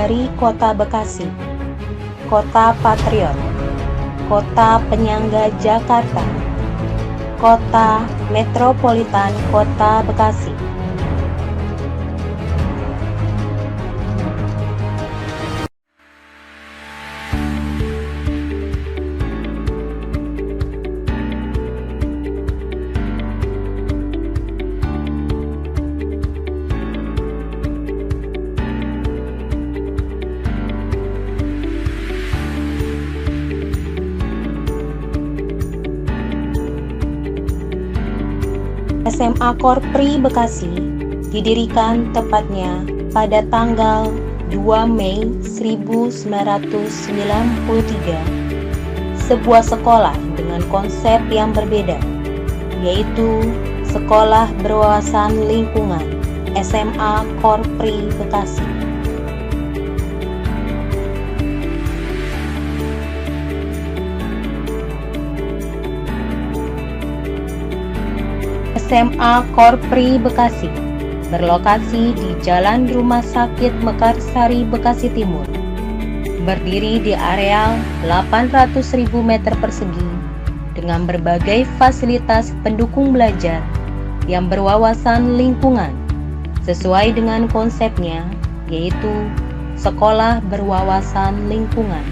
dari Kota Bekasi, Kota Patriot, Kota Penyangga Jakarta, Kota Metropolitan Kota Bekasi. SMA Korpri Bekasi didirikan tepatnya pada tanggal 2 Mei 1993. Sebuah sekolah dengan konsep yang berbeda, yaitu Sekolah Berwawasan Lingkungan SMA Korpri Bekasi. SMA Korpri Bekasi berlokasi di Jalan Rumah Sakit Mekarsari, Bekasi Timur. Berdiri di areal 800.000 meter persegi dengan berbagai fasilitas pendukung belajar yang berwawasan lingkungan sesuai dengan konsepnya, yaitu Sekolah Berwawasan Lingkungan.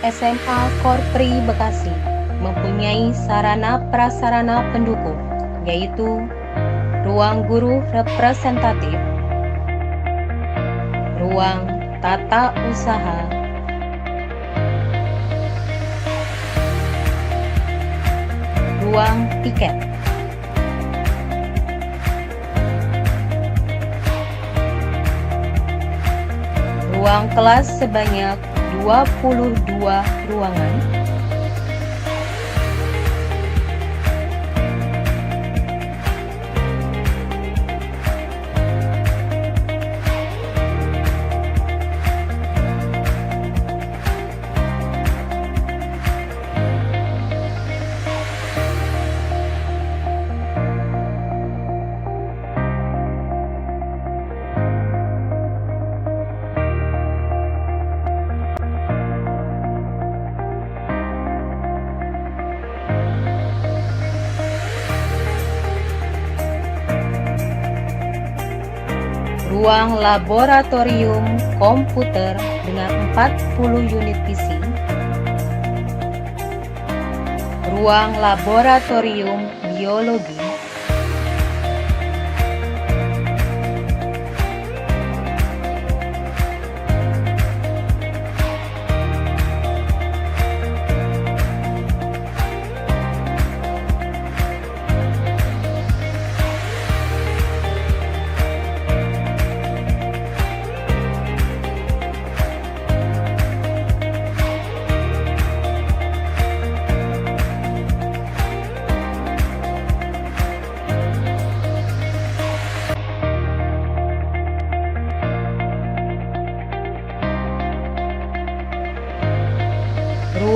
SMA Korpri Bekasi mempunyai sarana prasarana pendukung, yaitu ruang guru representatif, ruang tata usaha, ruang tiket, ruang kelas sebanyak 22 ruangan, ruang laboratorium komputer dengan 40 unit PC, ruang laboratorium biologi,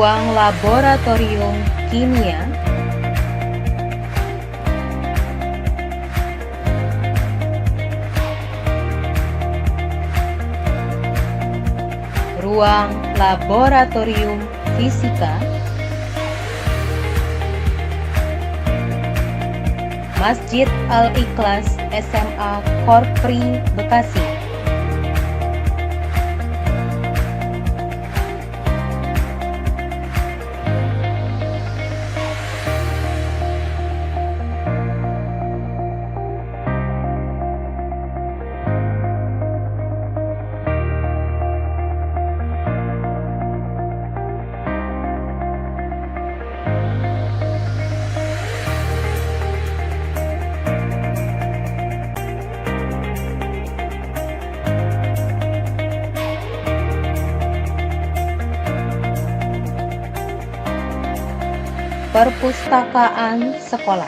ruang laboratorium kimia, ruang laboratorium fisika, Masjid Al-Ikhlas SMA Korpri Bekasi. Perpustakaan sekolah.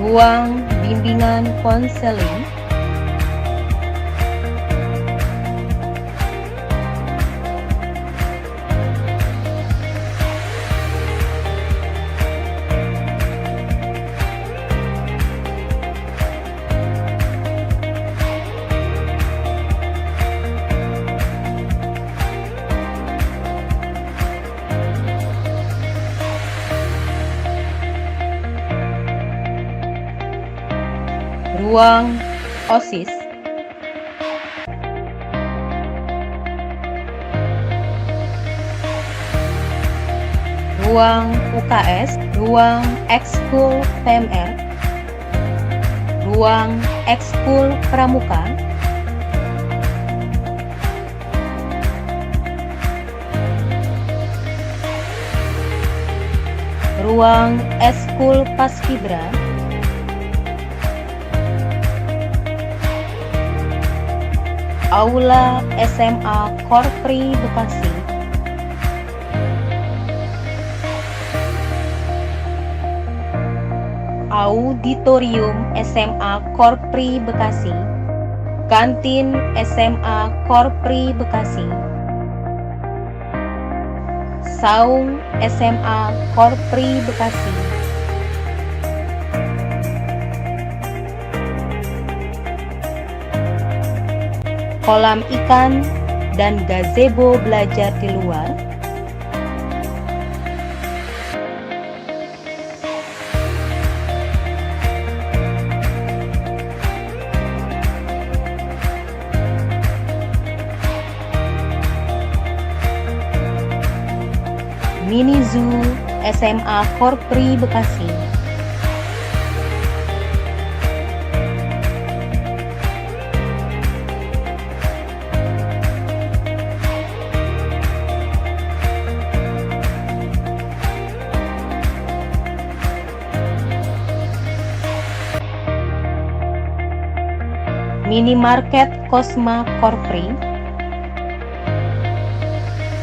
Ruang bimbingan konseling. Ruang OSIS. Ruang UKS, ruang ekskul PMR, ruang ekskul pramuka, ruang ekskul paskibra, Aula SMA Korpri Bekasi, Auditorium SMA Korpri Bekasi, Kantin SMA Korpri Bekasi, Saung SMA Korpri Bekasi, kolam ikan dan gazebo belajar di luar, mini zoo SMA Korpri Bekasi, minimarket Kosma Korpri,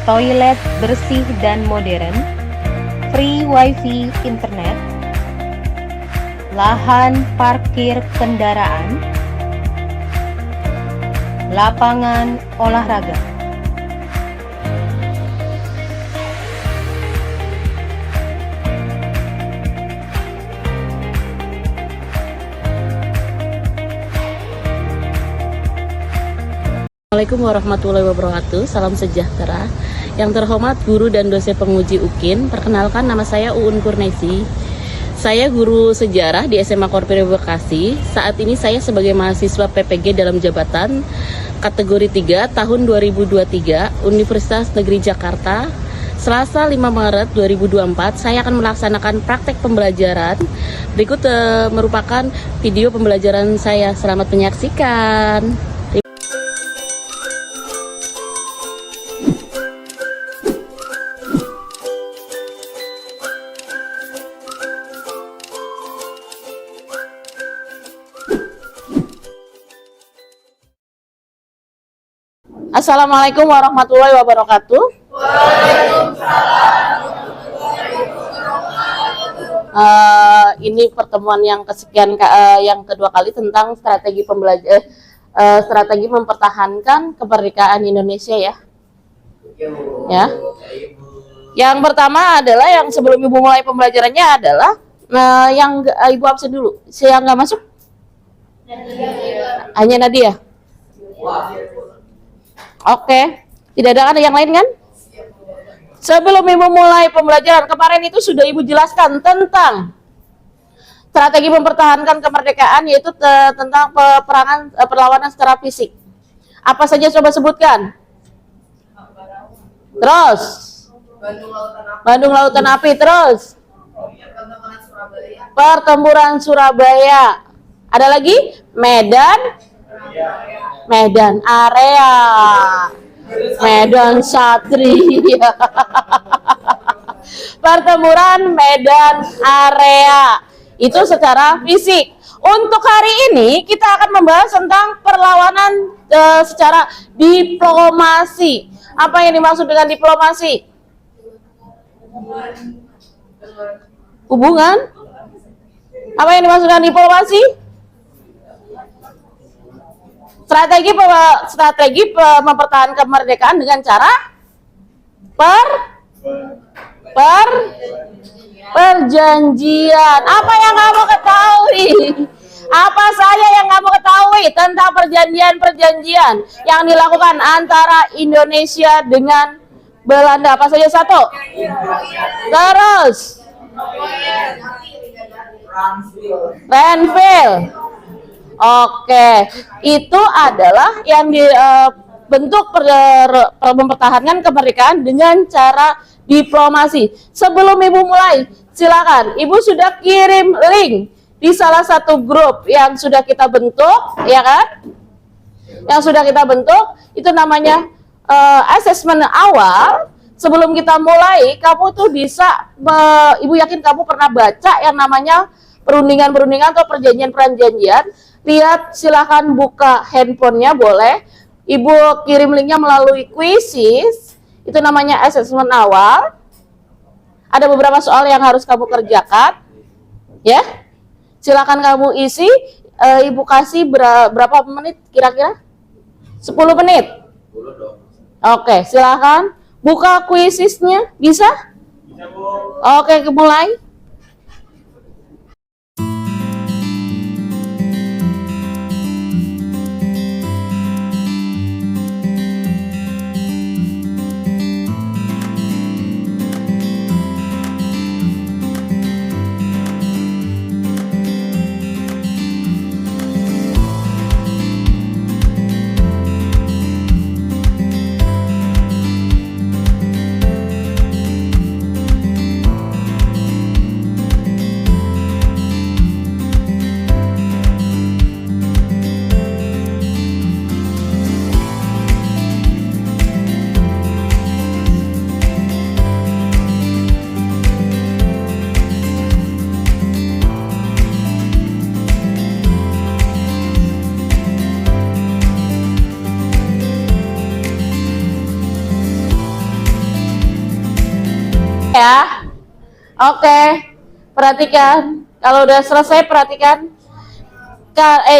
toilet bersih dan modern, free wifi internet, lahan parkir kendaraan, lapangan olahraga. Assalamualaikum warahmatullahi wabarakatuh. Salam sejahtera. Yang terhormat guru dan dosen penguji UKIN, perkenalkan nama saya Uun Kurnesi. Saya guru sejarah di SMA Korpri Bekasi. Saat ini saya sebagai mahasiswa PPG dalam jabatan kategori 3 tahun 2023 Universitas Negeri Jakarta. Selasa 5 Maret 2024 saya akan melaksanakan praktek pembelajaran. Berikut merupakan video pembelajaran saya. Selamat menyaksikan. Assalamualaikum warahmatullahi wabarakatuh. Ini pertemuan yang kesekian, yang kedua kali tentang strategi strategi mempertahankan kemerdekaan Indonesia ya. Yang pertama adalah yang sebelum Ibu mulai pembelajarannya adalah yang Ibu absen dulu. Saya nggak masuk? Hanya Nadia. Oke, tidak ada yang lain kan? Sebelum Ibu mulai pembelajaran, kemarin itu sudah Ibu jelaskan tentang strategi mempertahankan kemerdekaan, yaitu tentang perlawanan secara fisik. Apa saja coba sebutkan? Terus Bandung Lautan Api, terus Pertempuran Surabaya. Ada lagi? Medan Area, Medan Satria. Pertempuran Medan Area itu secara fisik. Untuk hari ini kita akan membahas tentang perlawanan secara diplomasi. Apa yang dimaksud dengan diplomasi? Hubungan? Apa yang dimaksud dengan diplomasi? Strategi mempertahankan kemerdekaan dengan cara perjanjian. Apa yang kamu ketahui? Apa saja yang kamu ketahui tentang perjanjian-perjanjian yang dilakukan antara Indonesia dengan Belanda? Apa saja satu? Terus Renville. Oke, itu adalah yang dibentuk mempertahankan kemerdekaan dengan cara diplomasi. Sebelum Ibu mulai, silakan. Ibu sudah kirim link di salah satu grup yang sudah kita bentuk, ya kan? Yang sudah kita bentuk, itu namanya assessment awal. Sebelum kita mulai, kamu tuh bisa, Ibu yakin kamu pernah baca yang namanya perundingan-perundingan atau perjanjian-perjanjian. Lihat, silahkan buka handphonenya, boleh. Ibu kirim linknya melalui quizzes. Itu namanya assessment awal. Ada beberapa soal yang harus kamu kerjakan, ya. Silakan kamu isi. Ibu kasih berapa menit kira-kira? 10 menit. Oke, silakan buka quizzesnya. Bisa? Bisa, Bu. Oke, mulai. Ya, oke, perhatikan. Kalau udah selesai, perhatikan.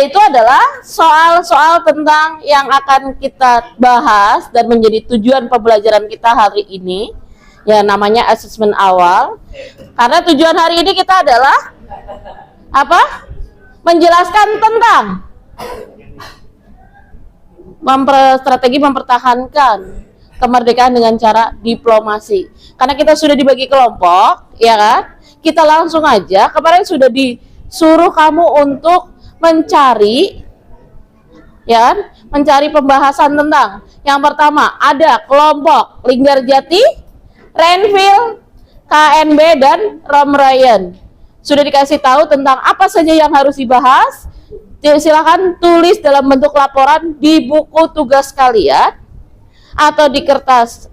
Itu adalah soal-soal tentang yang akan kita bahas dan menjadi tujuan pembelajaran kita hari ini, ya, namanya asesmen awal. Karena tujuan hari ini kita adalah apa? Menjelaskan tentang strategi mempertahankan kemerdekaan dengan cara diplomasi. Karena kita sudah dibagi kelompok, ya kan? Kita langsung aja, kemarin sudah disuruh kamu untuk mencari, ya kan? Mencari pembahasan tentang yang pertama ada kelompok Linggarjati, Renville, KNB, dan Rom Ryan. Sudah dikasih tahu tentang apa saja yang harus dibahas. Silakan tulis dalam bentuk laporan di buku tugas kalian atau di kertas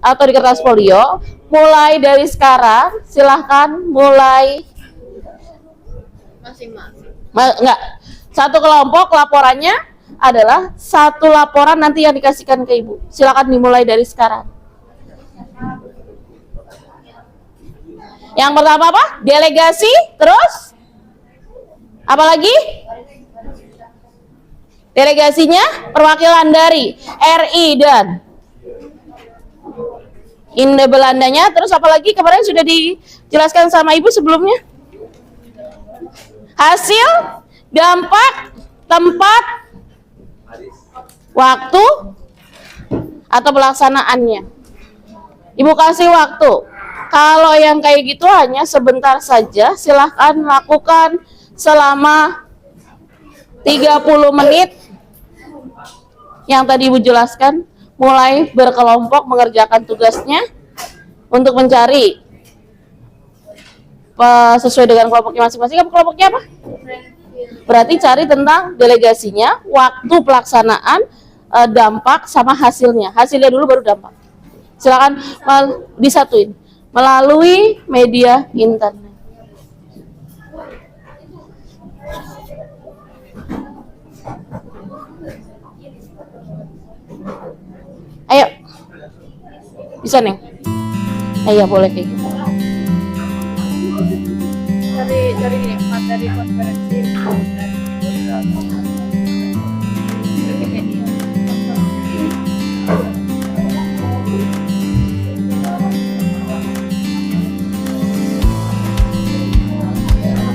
folio. Mulai dari sekarang, silahkan mulai. Masing-masing. Enggak, satu kelompok laporannya adalah satu laporan nanti yang dikasihkan ke Ibu. Silahkan dimulai dari sekarang. Yang pertama apa? Delegasi, terus apa lagi? Delegasinya perwakilan dari RI dan Belandanya, terus apalagi kemarin sudah dijelaskan sama Ibu sebelumnya. Hasil, dampak, tempat, waktu, atau pelaksanaannya. Ibu kasih waktu. Kalau yang kayak gitu hanya sebentar saja, silahkan lakukan selama 30 menit. Yang tadi Ibu jelaskan, mulai berkelompok mengerjakan tugasnya untuk mencari sesuai dengan kelompoknya masing-masing. Kelompoknya apa? Berarti cari tentang delegasinya, waktu pelaksanaan, dampak, sama hasilnya. Hasilnya dulu baru dampak. Silakan disatuin melalui media internet. Ayo, bisa Neng? Ayo boleh kayak gitu. Dari ini materi konferensi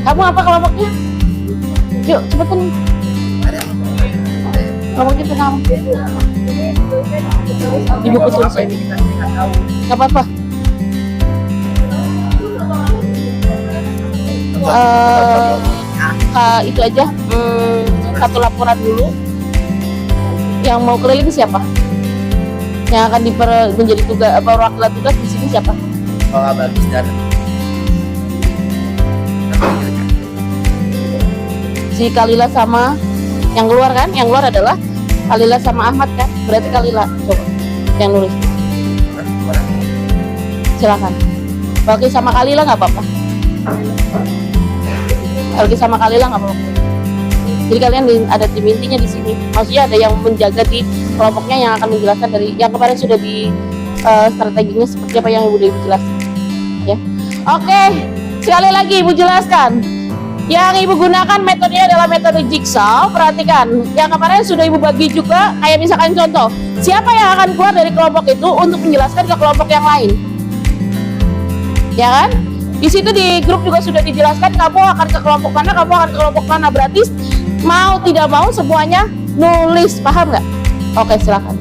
Kamu apa kelompoknya? Yuk cepetan. Kelompoknya tenang. Ibu pesan saya. Gak apa-apa. Itu aja. Satu laporan dulu. Yang mau keliling siapa? Yang akan menjadi tugas perwakilan tugas di sini siapa? Pak Bagus dan Si Kalila sama yang keluar kan? Yang keluar adalah Kalila sama Ahmad kan? Berarti Kalila coba yang nulis. Silakan. Bagi sama Kalila nggak apa-apa. Bagi sama Kalila nggak apa-apa. Jadi kalian ada tim intinya di sini. Maksudnya ada yang menjaga di kelompoknya yang akan menjelaskan dari yang kemarin sudah di strateginya seperti apa yang Ibu Dewi jelaskan. Ya. Oke, sekali lagi Ibu jelaskan. Yang Ibu gunakan metodenya adalah metode jigsaw. Perhatikan, yang kemarin sudah Ibu bagi juga. Kayak misalkan contoh, siapa yang akan keluar dari kelompok itu untuk menjelaskan ke kelompok yang lain? Ya kan? Di situ di grup juga sudah dijelaskan kamu akan ke kelompok mana, kamu akan ke kelompok mana. Berarti mau tidak mau semuanya nulis, paham nggak? Oke, silakan.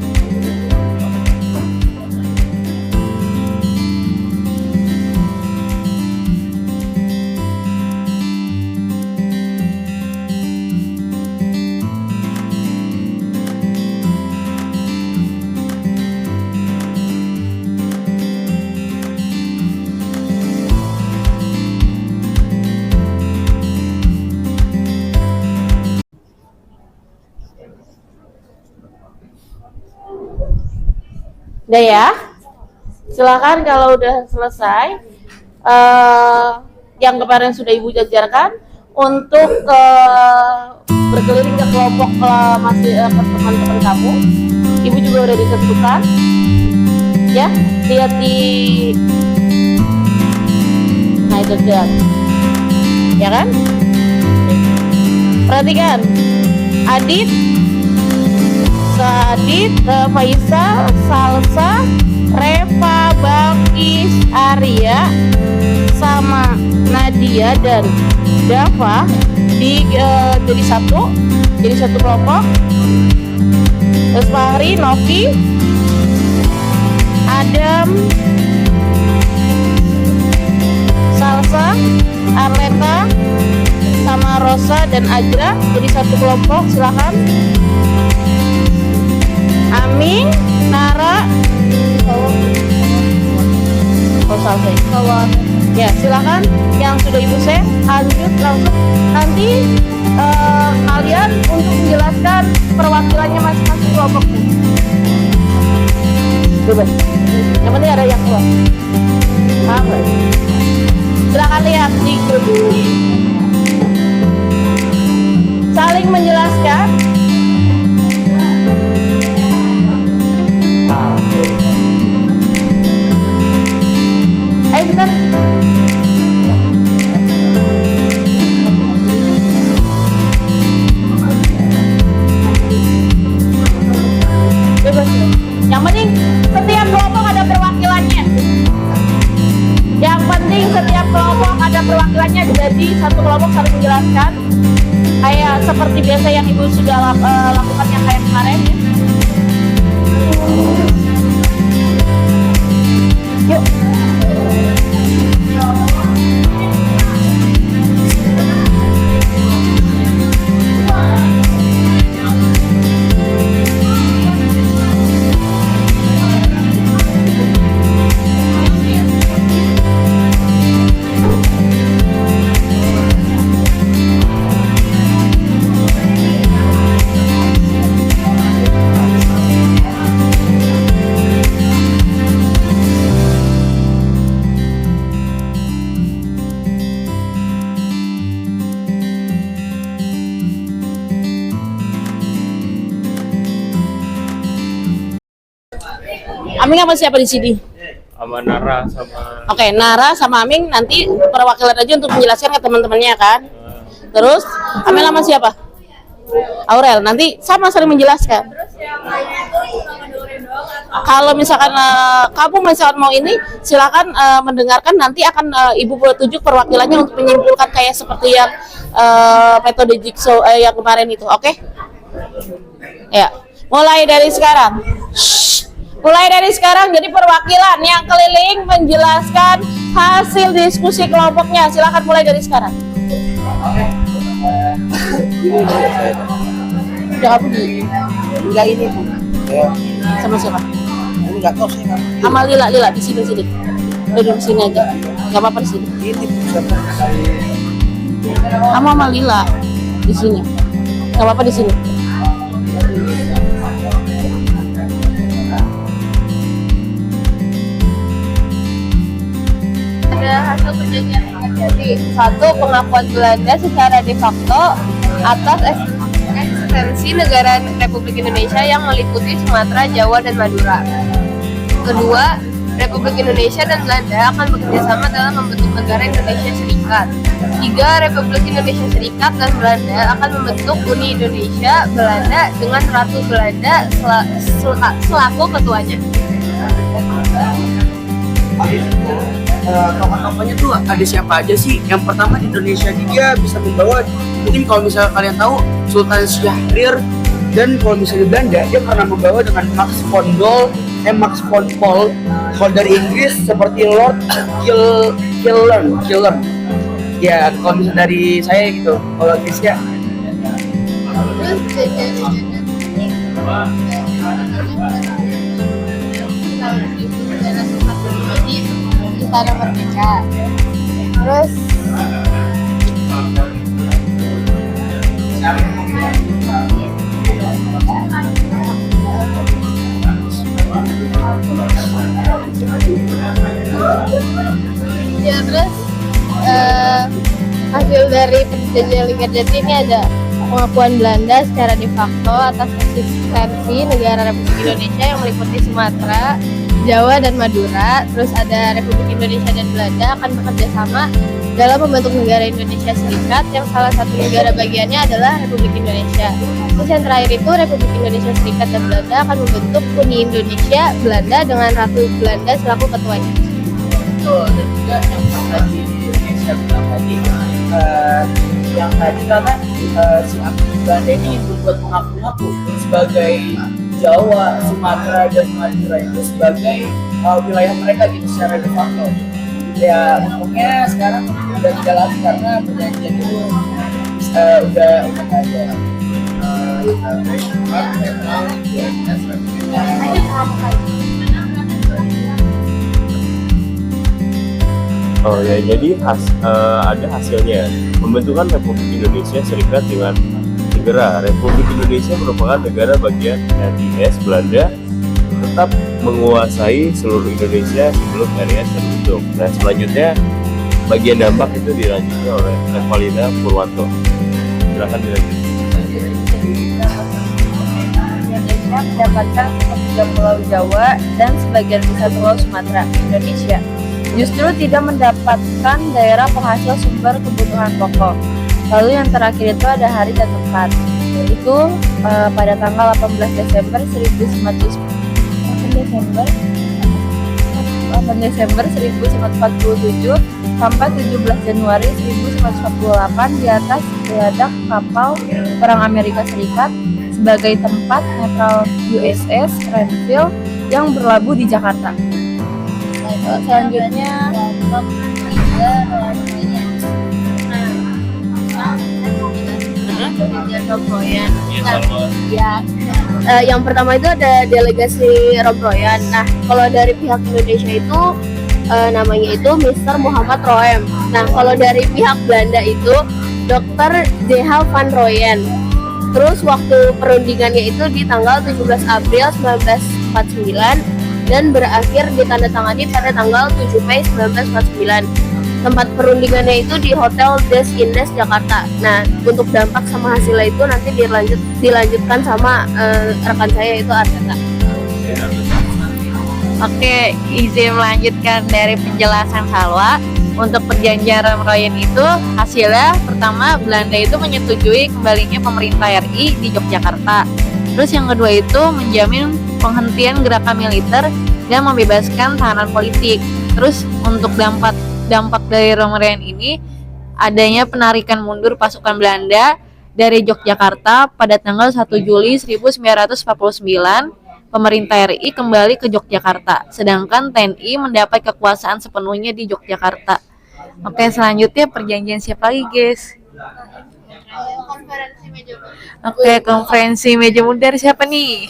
Udah ya, silakan kalau udah selesai yang kemarin sudah Ibu jajarkan untuk berkeliling ke kelompok ke teman-teman kamu. Ibu juga udah ditentukan, ya lihat di, nah itu lihat, ya kan? Perhatikan, Adit, Sadit, Faisal, Salsa, Reva, Bakis, Arya, sama Nadia dan Dava jadi satu kelompok. Terus Fahri, Novi, Adam, Salsa, Arleta, sama Rosa dan Ajra jadi satu kelompok. Silakan. Aming, Nara, ya silakan yang sudah Ibu share lanjut langsung nanti kalian untuk menjelaskan perwakilannya masing-masing kelompoknya. Bebas. Yang penting ada yang keluar. Paham? Silakan lihat di grup. Saling menjelaskan. Ayo bentar. Bebas. Yang penting setiap kelompok ada perwakilannya. Yang penting setiap kelompok ada perwakilannya. Jadi satu kelompok saling menjelaskan. Kayak seperti biasa yang Ibu sudah lakukan yang kayak kemarin ya. Aming apa siapa di sini? Sama Nara sama Oke, Nara sama Aming nanti perwakilan aja untuk menjelaskan ke teman-temannya kan. Terus Amel sama siapa? Aurel. Nanti sama saling menjelaskan. Kalau misalkan kamu misalkan mau ini, silakan mendengarkan. Nanti akan Ibu tunjuk perwakilannya untuk menyimpulkan kayak seperti yang metode jigsaw yang kemarin itu. Oke? Ya. Mulai dari sekarang. Mulai dari sekarang jadi perwakilan yang keliling menjelaskan hasil diskusi kelompoknya. Silakan mulai dari sekarang. Udah kamu di enggak ini Bu. Sama siapa? Ini nggak tahu sih kan. Sama Lila di sini. Duduk sini aja. Enggak apa-apa di sini. Ini siapa? Sama Lila di sini. Enggak apa-apa di sini. Ada hasil perjanjian yang terjadi. Satu, pengakuan Belanda secara de facto atas eksistensi negara Republik Indonesia yang meliputi Sumatera, Jawa, dan Madura. Kedua, Republik Indonesia dan Belanda akan bekerjasama dalam membentuk negara Indonesia Serikat. Tiga, Republik Indonesia Serikat dan Belanda akan membentuk Uni Indonesia Belanda dengan Ratu Belanda selaku ketuanya. Tokoh-tokohnya tuh ada siapa aja sih? Yang pertama di Indonesia ini dia bisa membawa, mungkin kalau misalnya kalian tahu Sultan Syahrir, dan kalau misalnya di Belanda dia pernah membawa dengan Max von Paul. Kalau dari Inggris seperti Lord Killer. Ya kalau misalnya dari saya gitu. Kalau Inggrisnya Istana Merdeka. Terus hasil dari perjanjian Linggarjati ini ada pengakuan Belanda secara de facto atas eksistensi negara Republik Indonesia yang meliputi Sumatera, Jawa, dan Madura. Terus ada Republik Indonesia dan Belanda akan bekerja sama dalam membentuk negara Indonesia Serikat yang salah satu negara bagiannya adalah Republik Indonesia. Terus yang terakhir itu Republik Indonesia Serikat dan Belanda akan membentuk Uni Indonesia Belanda dengan Ratu Belanda selaku ketuanya. betul. Dan juga yang tadi Indonesia bilang tadi yang tadi karena si aktif Belanda ini membuat mengaku-ngaku sebagai Jawa, Sumatera, dan Madura itu sebagai wilayah mereka gitu secara de facto. Ya untungnya sekarang udah tidak lagi karena perjanjian itu udah ada. Oh ya, jadi ada hasilnya. Pembentukan Republik Indonesia Serikat dengan negara Republik Indonesia merupakan negara bagian dari RIS Belanda tetap menguasai seluruh Indonesia sebelum RIS terbentuk. Nah selanjutnya bagian dampak itu dilanjutkan oleh Revalina Purwanto. Silakan dilanjut. Indonesia mendapatkan sepertiga pulau Jawa dan sebagian besar pulau Sumatera Indonesia. Justru tidak mendapatkan daerah penghasil sumber kebutuhan pokok. Lalu yang terakhir itu ada hari dan tempat. Itu pada tanggal 18 Desember 1947 sampai 17 Januari 1948 di atas geladak kapal perang Amerika Serikat sebagai tempat netral USS Renville yang berlabuh di Jakarta. Selanjutnya yang pertama itu ada delegasi Rombroyan. Nah, kalau dari pihak Indonesia itu namanya itu Mr. Muhammad Roem. Nah, kalau dari pihak Belanda itu Dr. J.H. van Rooyen. Terus waktu perundingannya itu di tanggal 17 April 1949 dan berakhir ditandatangani pada tanggal 7 Mei 1949. Tempat perundingannya itu di Hotel Des Indes Jakarta. Nah, untuk dampak sama hasilnya itu nanti dilanjutkan sama rekan saya itu Arteta. Oke, izin melanjutkan dari penjelasan Salwa. Untuk perjanjian Romroyen itu hasilnya pertama Belanda itu menyetujui kembalinya pemerintah RI di Yogyakarta. Terus yang kedua itu menjamin penghentian gerakan militer dan membebaskan tahanan politik. Terus untuk dampak dari Romroyen ini adanya penarikan mundur pasukan Belanda dari Yogyakarta pada tanggal 1 Juli 1949. Pemerintah RI kembali ke Yogyakarta, sedangkan TNI mendapat kekuasaan sepenuhnya di Yogyakarta. Oke, selanjutnya perjanjian siapa lagi, guys? Oke, konferensi meja bundar siapa nih?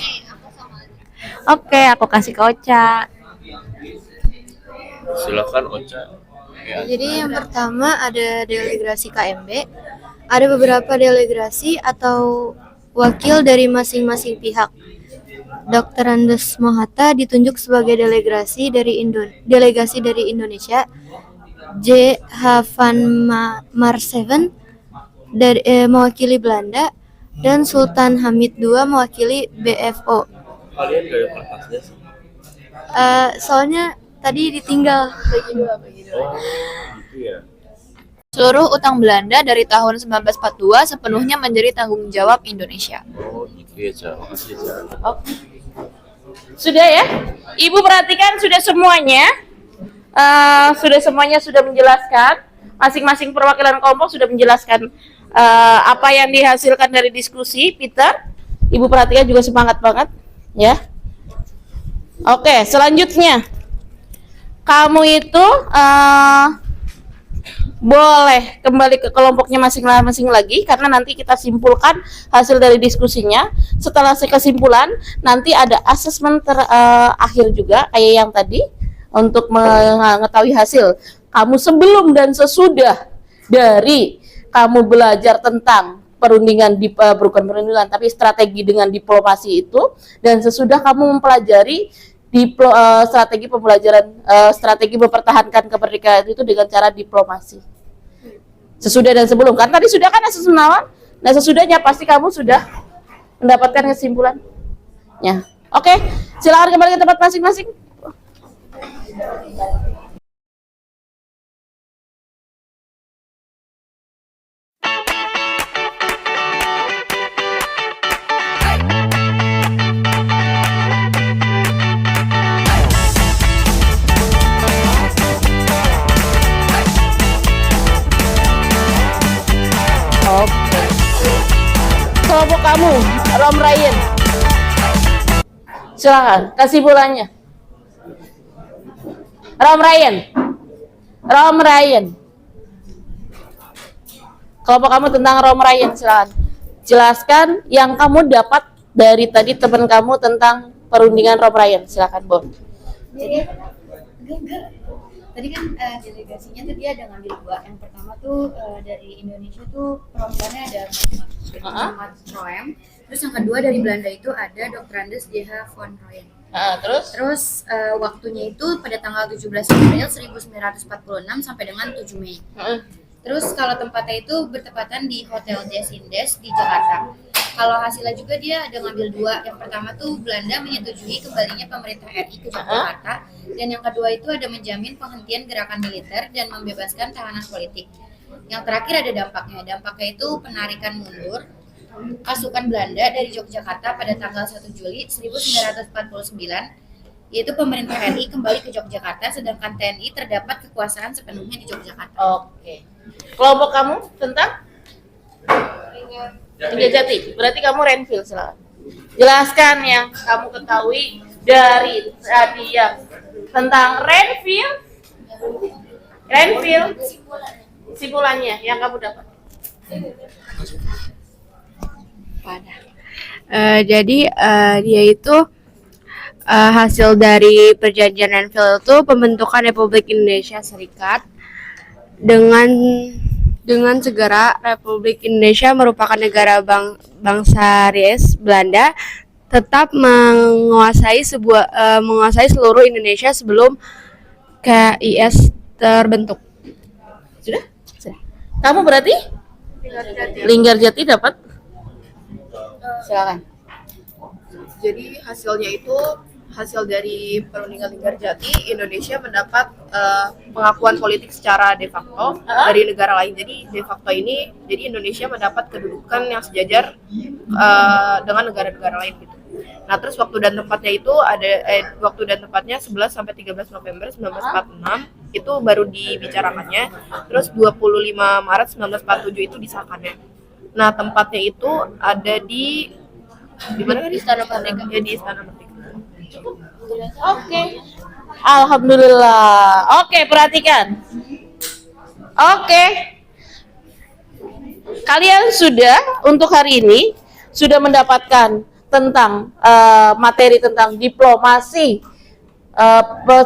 Oke, aku kasih ke Ocha. Silakan Ocha. Ya. Jadi yang pertama ada delegasi KMB, ada beberapa delegasi atau wakil dari masing-masing pihak. Dr. Andes Mohatta ditunjuk sebagai delegasi dari Indonesia, J. H. van Marseven mewakili Belanda, dan Sultan Hamid II mewakili BFO. Kalian gak ada kertasnya sih? Soalnya tadi ditinggal bagi dua. Oh, gitu ya. Seluruh utang Belanda dari tahun 1942 sepenuhnya menjadi tanggung jawab Indonesia. Oh, gitu ya, Ca. Makasih, Ca. Sudah ya? Ibu perhatikan sudah semuanya. Sudah menjelaskan. Masing-masing perwakilan kelompok sudah menjelaskan apa yang dihasilkan dari diskusi. Peter, Ibu perhatikan juga semangat banget, ya. Oke, selanjutnya kamu itu boleh kembali ke kelompoknya masing-masing lagi karena nanti kita simpulkan hasil dari diskusinya. Setelah kesimpulan nanti ada asesmen akhir juga kayak yang tadi untuk mengetahui hasil kamu sebelum dan sesudah dari kamu belajar tentang perundingan bukan perundingan tapi strategi dengan diplomasi itu, dan sesudah kamu mempelajari strategi pembelajaran strategi mempertahankan kemerdekaan itu dengan cara diplomasi. Sesudah dan sebelum, kan tadi sudah kan asesmen awal. Nah, sesudahnya pasti kamu sudah mendapatkan kesimpulannya. Oke, silakan kembali ke tempat masing-masing. Kelompok kamu, Romroyen. Silakan, kasih bulannya. Romroyen. Kelompok kamu tentang Romroyen, silakan. Jelaskan yang kamu dapat dari tadi teman kamu tentang perundingan Romroyen. Silakan, Bon. Tadi kan delegasinya tuh dia ada ngambil dua. Yang pertama tuh dari Indonesia tuh perwakilannya ada Muhammad Roem. Terus yang kedua dari Belanda itu ada Dr. Andes J.H. van Royen. Terus waktunya itu pada tanggal 17 April 1946 sampai dengan 7 Mei. Terus kalau tempatnya itu bertepatan di Hotel Des Indes di Jakarta. Kalau hasilnya juga dia ada ngambil dua. Yang pertama tuh Belanda menyetujui kembalinya pemerintah RI ke Jakarta, dan yang kedua itu ada menjamin penghentian gerakan militer dan membebaskan tahanan politik. Yang terakhir ada dampaknya. Dampaknya itu penarikan mundur pasukan Belanda dari Yogyakarta pada tanggal 1 Juli 1949, yaitu pemerintah RI kembali ke Yogyakarta, sedangkan TNI terdapat kekuasaan sepenuhnya di Yogyakarta. Oke. Kelompok kamu tentang Jati. Berarti kamu Renville, silakan. Jelaskan yang kamu ketahui dari tadi yang tentang Renville. Simpulannya yang kamu dapat. Jadi dia itu hasil dari perjanjian Renville itu pembentukan Republik Indonesia Serikat dengan segera Republik Indonesia merupakan negara bangsa ras Belanda tetap menguasai seluruh Indonesia sebelum KIS terbentuk. Sudah? Kamu berarti Linggarjati dapat? Silakan. Jadi hasilnya itu hasil dari perundingan Linggarjati, Indonesia mendapat pengakuan politik secara de facto dari negara lain. Jadi de facto ini, jadi Indonesia mendapat kedudukan yang sejajar dengan negara-negara lain gitu. Nah, terus waktu dan tempatnya itu ada waktu dan tempatnya 11 sampai 13 November 1946 itu baru dibicarakannya. Terus 25 Maret 1947 itu disahkannya. Nah, tempatnya itu ada di mana? Di Istana Merdeka. Ya, di Istana Merdeka. Oke. Alhamdulillah. Oke, perhatikan. Oke. Kalian sudah untuk hari ini sudah mendapatkan tentang materi tentang diplomasi,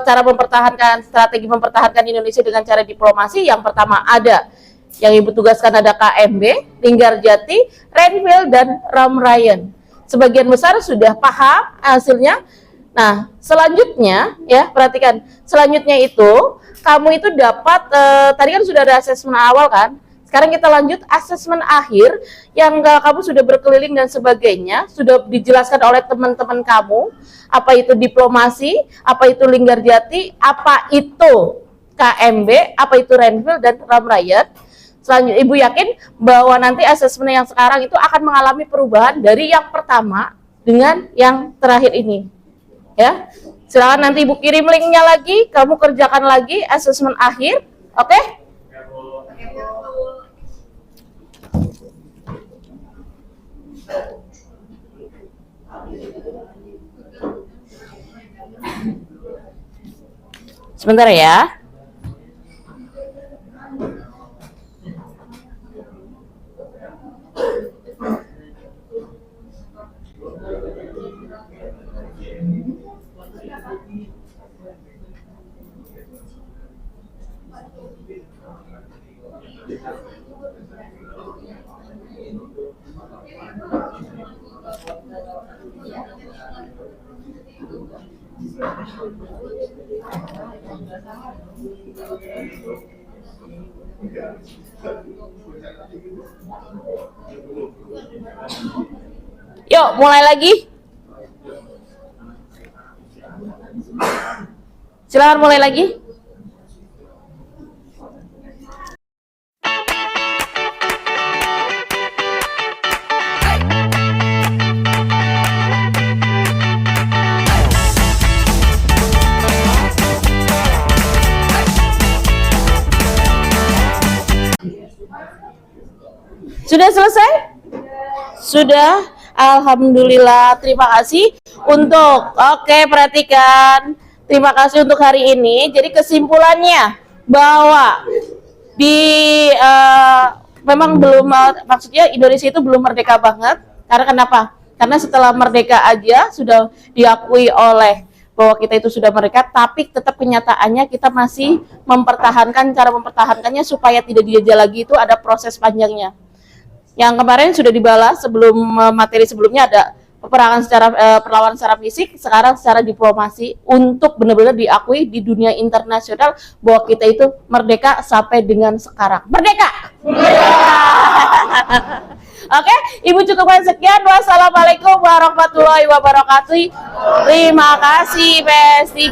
cara mempertahankan strategi mempertahankan Indonesia dengan cara diplomasi. Yang pertama ada yang ibu tugaskan, ada KMB, Linggarjati, Renville, dan Ram Ryan. Sebagian besar sudah paham hasilnya. Nah, selanjutnya ya perhatikan, selanjutnya itu kamu itu dapat tadi kan sudah ada asesmen awal kan. Sekarang kita lanjut asesmen akhir yang kamu sudah berkeliling dan sebagainya, sudah dijelaskan oleh teman-teman kamu, apa itu diplomasi, apa itu Linggarjati, apa itu KMB, apa itu Renville dan Ram Ryan. Selanjutnya Ibu yakin bahwa nanti asesmen yang sekarang itu akan mengalami perubahan dari yang pertama dengan yang terakhir ini. Ya. Silakan nanti Ibu kirim linknya lagi, kamu kerjakan lagi asesmen akhir, oke? Sebentar ya. Yuk, mulai lagi. Silakan mulai lagi. Sudah selesai? Sudah. Alhamdulillah, terima kasih untuk perhatikan. Terima kasih untuk hari ini. Jadi kesimpulannya bahwa memang belum, maksudnya Indonesia itu belum merdeka banget. Karena kenapa? Karena setelah merdeka aja sudah diakui oleh bahwa kita itu sudah merdeka, tapi tetap kenyataannya kita masih mempertahankan, cara mempertahankannya supaya tidak dijajah lagi itu ada proses panjangnya. Yang kemarin sudah dibalas sebelum materi sebelumnya ada peperangan secara perlawanan secara fisik, sekarang secara diplomasi untuk benar-benar diakui di dunia internasional bahwa kita itu merdeka sampai dengan sekarang. Merdeka! Oke, Ibu cukupkan sekian. Wassalamualaikum warahmatullahi wabarakatuh. Terima kasih PS3.